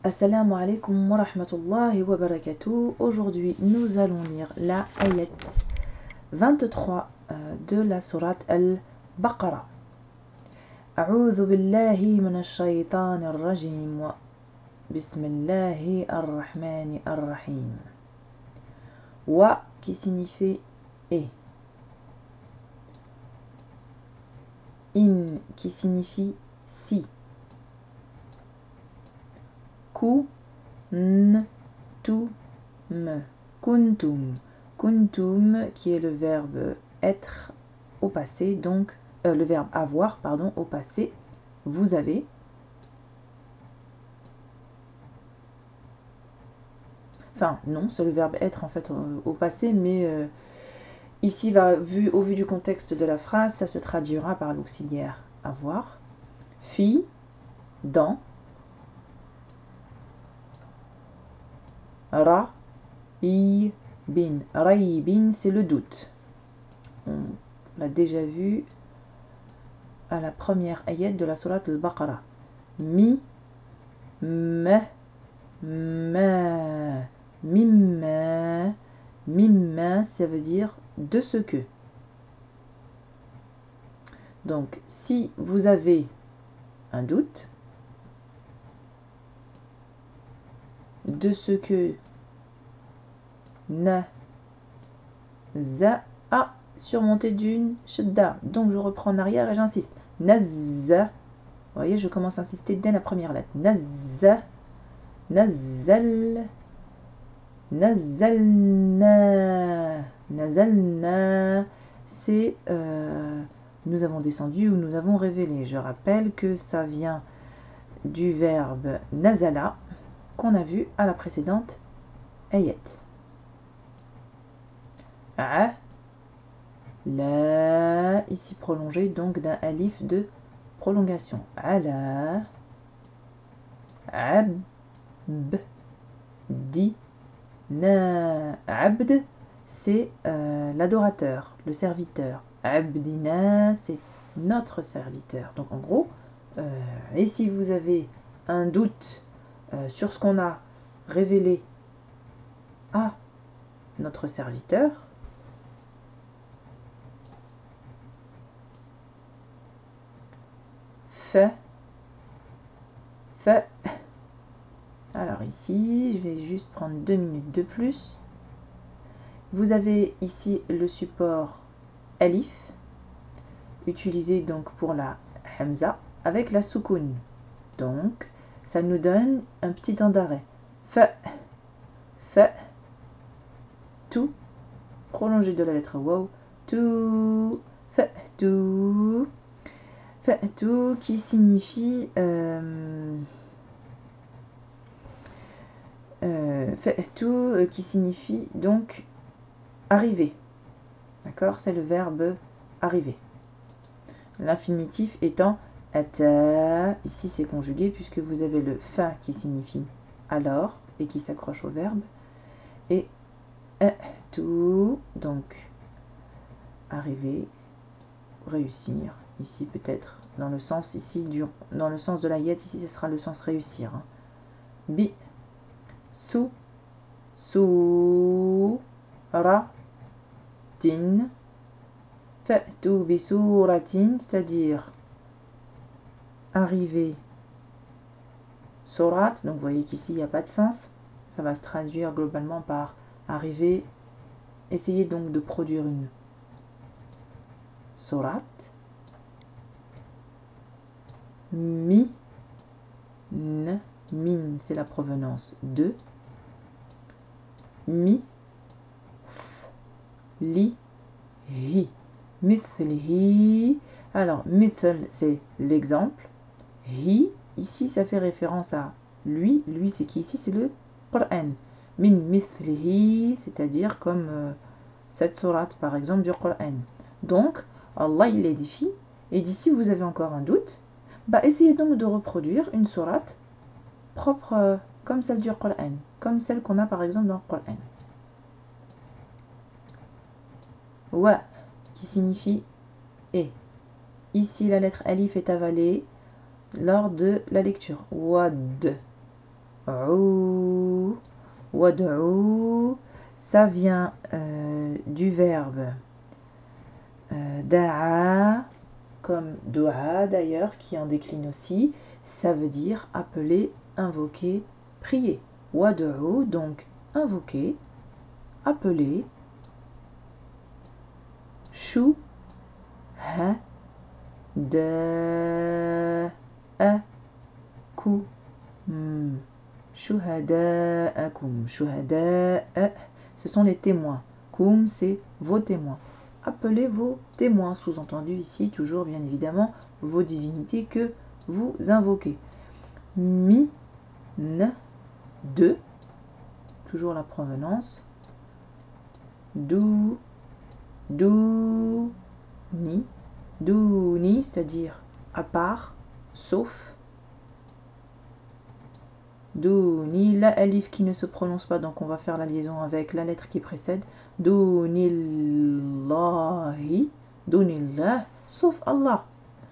Assalamu alaikum wa rahmatullahi wa barakatuh. Aujourd'hui, nous allons lire la ayat 23 de la sourate Al-Baqarah. A'udhu billahi minash shaytanir rajim. Bismillahi ar-Rahmani ar-Rahim. Wa qui signifie et. In qui signifie si. Kuntum, kuntum, kuntum qui est le verbe être au passé, donc le verbe avoir, pardon, au passé, vous avez. Enfin, non, c'est le verbe être en fait au passé, mais ici, au vu du contexte de la phrase, ça se traduira par l'auxiliaire avoir. Fi, dans. Ra-i-bin. Ra-i-bin, c'est le doute. On l'a déjà vu à la première ayat de la sourate Al-Baqarah. Mi, ma, ma, mimma, mimma, ça veut dire de ce que. Donc, si vous avez un doute, de ce que na za a surmonté d'une shadda. Donc je reprends en arrière et j'insiste. Nazza. Vous voyez, je commence à insister dès la première lettre. Nazza. Nazal. Nazalna. Nazalna. C'est nous avons descendu ou nous avons révélé. Je rappelle que ça vient du verbe nazala qu'on a vu à la précédente ayat. A, la, ici prolongé donc d'un alif de prolongation. Ala, ab, di, na. Abd, c'est l'adorateur, le serviteur. Abdina, c'est notre serviteur. Donc en gros, et si vous avez un doute sur ce qu'on a révélé à notre serviteur, fait. Alors ici, je vais juste prendre 2 minutes de plus. Vous avez ici le support alif, utilisé donc pour la hamza, avec la soukoun. Donc, ça nous donne un petit temps d'arrêt. Fa, tout, prolongé de la lettre waw, tout, qui signifie qui signifie donc arriver. D'accord, c'est le verbe arriver. L'infinitif étant ata, ici c'est conjugué puisque vous avez le fa qui signifie alors et qui s'accroche au verbe, et tout, donc arriver, réussir, ici peut-être dans le sens ici dans le sens de la yet, ici ce sera le sens réussir. Hein. Bi, su, ra, tin, fa'tu bi suratin, c'est-à-dire arriver, surat, donc vous voyez qu'ici il n'y a pas de sens, ça va se traduire globalement par arriver, essayez donc de produire une surat, min, c'est la provenance de, mi, li, hi, mithlihi. Alors, mithl, c'est l'exemple. Hi, ici, ça fait référence à lui. Lui, c'est qui ici? C'est le Qur'an. Min mithlihi, c'est-à-dire comme cette sourate, par exemple, du Qur'an. Donc, Allah, il les défie. Et d'ici, vous avez encore un doute. Bah, essayez donc de reproduire une sourate propre comme celle du Qur'an. Comme celle qu'on a, par exemple, dans le Qur'an. Wa, qui signifie et. Ici, la lettre alif est avalée lors de la lecture. Wad. wad'u. Wad'u, ça vient du verbe da'a, comme do'a d'ailleurs, qui en décline aussi. Ça veut dire appeler, invoquer, prier. Wad'u, donc invoquer, appeler. Shu, ha, da, a, ku, shuhada'akum. Shuhada'a, ce sont les témoins. Kum, c'est vos témoins. Appelez vos témoins, sous-entendu ici, toujours bien évidemment, vos divinités que vous invoquez. Mi, n, de, toujours la provenance. Du, ni, c'est-à-dire à part, sauf. Duni, la alif qui ne se prononce pas, donc on va faire la liaison avec la lettre qui précède. Dunillahi, dunillah, sauf Allah.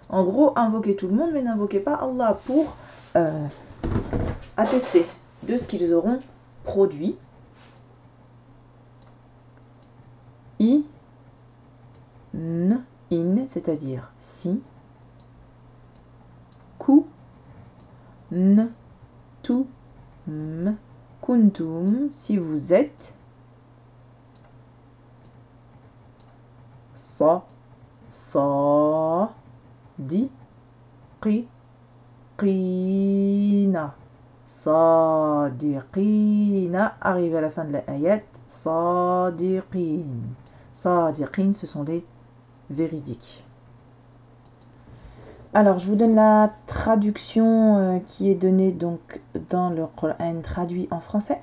En gros, invoquez tout le monde, mais n'invoquez pas Allah pour attester de ce qu'ils auront produit. In, c'est-à-dire si. Ku, n, tu, m, kuntum, si vous êtes. Sa, di, qina. Sadiqina, arrive à la fin de la ayat. Sadiqin. Sadiqin, ce sont les véridiques. Alors, je vous donne la traduction qui est donnée donc dans le Coran traduit en français.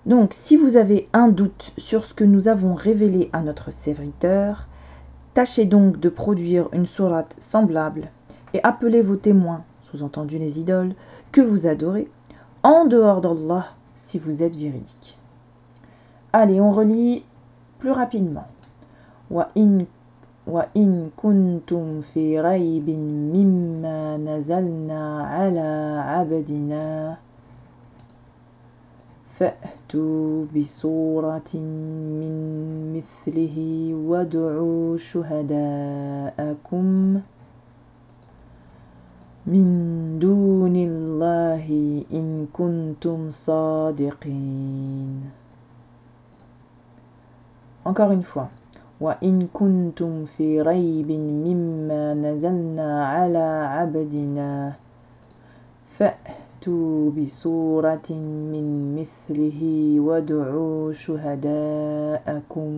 Donc, si vous avez un doute sur ce que nous avons révélé à notre serviteur, tâchez donc de produire une sourate semblable et appelez vos témoins, sous-entendu les idoles, que vous adorez, en dehors d'Allah, si vous êtes véridique. Allez, on relit plus rapidement. Wa in kuntum fi raybin mimma nazalna ala abdina fa'tu bi suratin min mithlihi wad'u shuhada'akum min dunillahi in kuntum sadiqin. Encore une fois. وَإِن كُنتُمْ فِي رَيْبٍ مِّمَّا نَزَلْنَا عَلَى عَبْدِنَا فَأْتُوا بِسُورَةٍ مِّن مِّثْلِهِ وَادْعُوا شُهَدَاءَكُم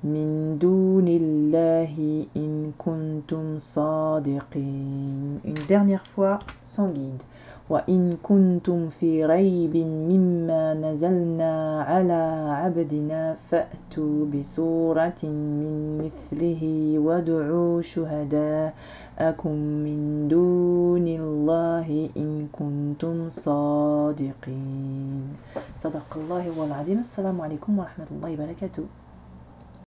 مِّن دُونِ اللَّهِ إِن كُنتُمْ صَادِقِينَ. Une dernière fois sans guide. وَإِن كُنتُمْ فِي رَيْبٍ مِّمَّا نَزَلْنَا عَلَى عَبْدِنَا فَأْتُوا بِسُورَةٍ مِّن مِّثْلِهِ وَادْعُوا شُهَدَاءَكُم مِّن دُونِ اللَّهِ إِن كُنتُمْ صَادِقِينَ. صدق الله والعظيم. السلام عليكم ورحمة الله وبركاته.